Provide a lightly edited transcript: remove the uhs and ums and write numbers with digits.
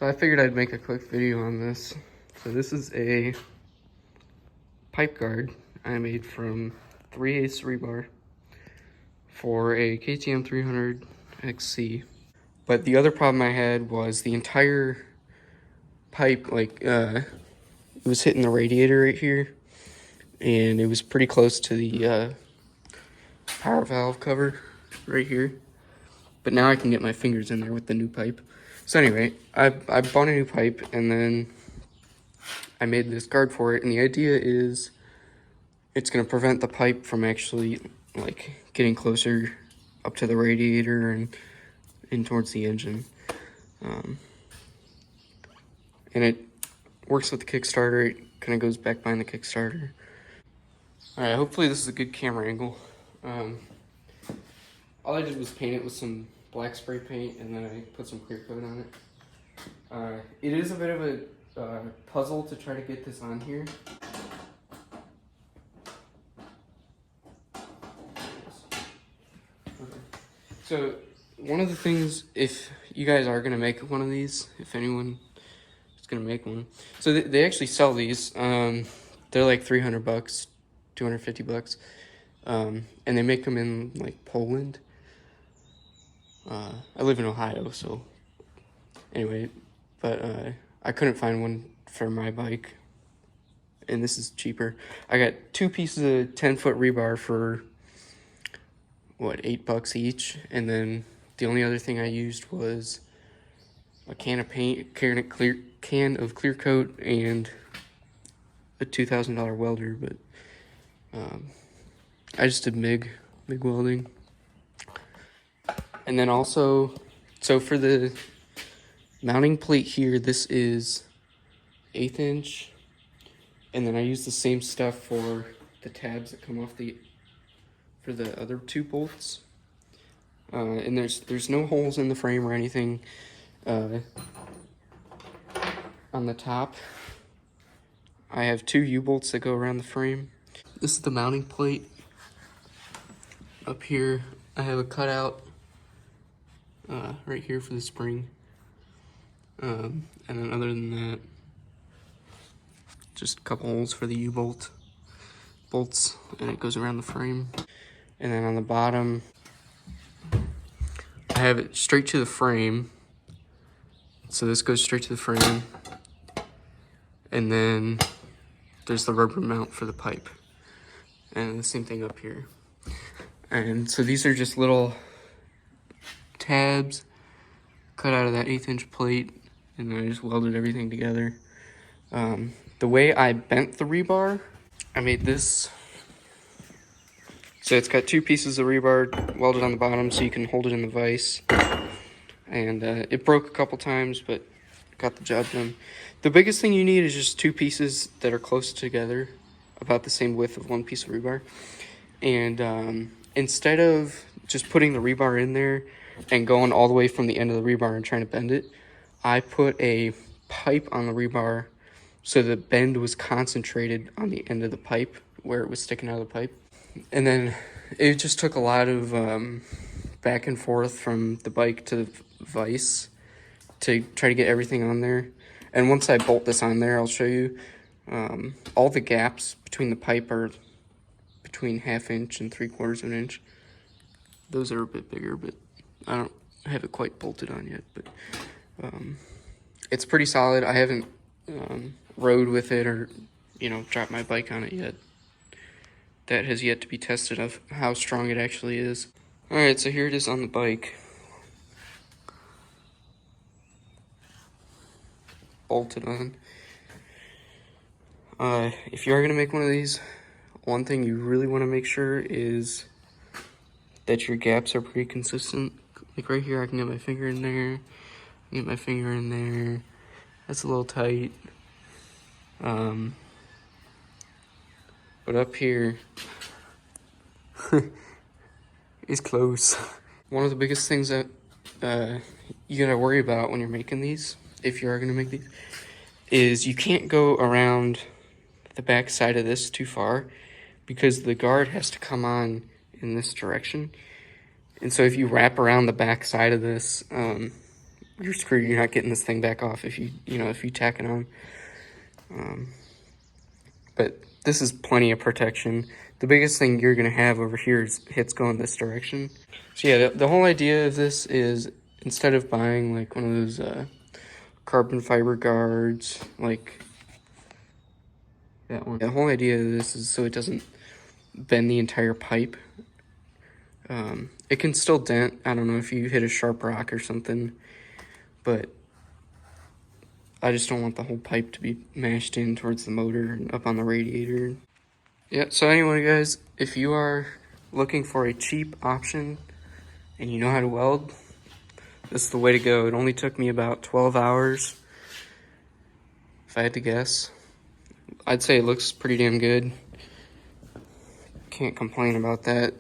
So I figured I'd make a quick video on this. So this is a pipe guard I made from 3/8 rebar for a KTM 300 XC. But the other problem I had was the entire pipe, it was hitting the radiator right here, and it was pretty close to the power valve cover right here. But now I can get my fingers in there with the new pipe. So anyway, I bought a new pipe, and then I made this guard for it, and the idea is it's going to prevent the pipe from actually like getting closer up to the radiator and in towards the engine. And it works with the Kickstarter. It kind of goes back behind the Kickstarter. Alright, hopefully this is a good camera angle. All I did was paint it with some black spray paint, and then I put some clear coat on it. It is a bit of a puzzle to try to get this on here. Okay. So one of the things, if you guys are going to make one of these, if anyone is going to make one, so they actually sell these. They're like $300, $250, and they make them in like Poland. I live in Ohio, so anyway, but I couldn't find one for my bike, and this is cheaper. I got 2 pieces of 10-foot rebar for what, $8 each, and then the only other thing I used was a can of paint, can of clear coat, and a $2,000 welder. But I just did MIG welding. And then also, so for the mounting plate here, this is 1/8 inch, and then I use the same stuff for the tabs that come off for the other 2 bolts. And there's no holes in the frame or anything on the top. I have 2 U-bolts that go around the frame. This is the mounting plate. Up here, I have a cutout right here for the spring. And then other than that, just a couple holes for the U-bolts, and it goes around the frame. And then on the bottom, I have it straight to the frame. So this goes straight to the frame. And then there's the rubber mount for the pipe. And the same thing up here. And so these are just little tabs cut out of that 1/8 inch plate. And then I just welded everything together. The way I bent the rebar, I made this. So it's got 2 pieces of rebar welded on the bottom so you can hold it in the vise. And it broke a couple times, but got the job done. The biggest thing you need is just 2 pieces that are close together, about the same width of 1 piece of rebar. And instead of just putting the rebar in there and going all the way from the end of the rebar and trying to bend it, I put a pipe on the rebar so the bend was concentrated on the end of the pipe where it was sticking out of the pipe. And then it just took a lot of back and forth from the bike to the vise to try to get everything on there. And once I bolt this on there, I'll show you all the gaps between the pipe are between 1/2 inch and 3/4 inch. Those are a bit bigger, but I don't have it quite bolted on yet. But it's pretty solid. I haven't rode with it or dropped my bike on it yet. That has yet to be tested of how strong it actually is. Alright, so here it is on the bike. Bolted on. If you are going to make one of these, one thing you really want to make sure is that your gaps are pretty consistent. Like right here, I can get my finger in there. Get my finger in there. That's a little tight. But up here is close. One of the biggest things that you gotta worry about when you're making these, if you are gonna make these, is you can't go around the back side of this too far, because the guard has to come on in this direction. And so if you wrap around the back side of this you're screwed. You're not getting this thing back off if if you tack it on. But this is plenty of protection. The biggest thing you're gonna have over here is hits going this direction. So yeah, the whole idea of this is, instead of buying like one of those carbon fiber guards, like that one, the whole idea of this is so it doesn't bend the entire pipe. It can still dent, I don't know, if you hit a sharp rock or something, but I just don't want the whole pipe to be mashed in towards the motor and up on the radiator. Yeah, so anyway guys, if you are looking for a cheap option and you know how to weld, this is the way to go. It only took me about 12 hours, if I had to guess. I'd say it looks pretty damn good. Can't complain about that.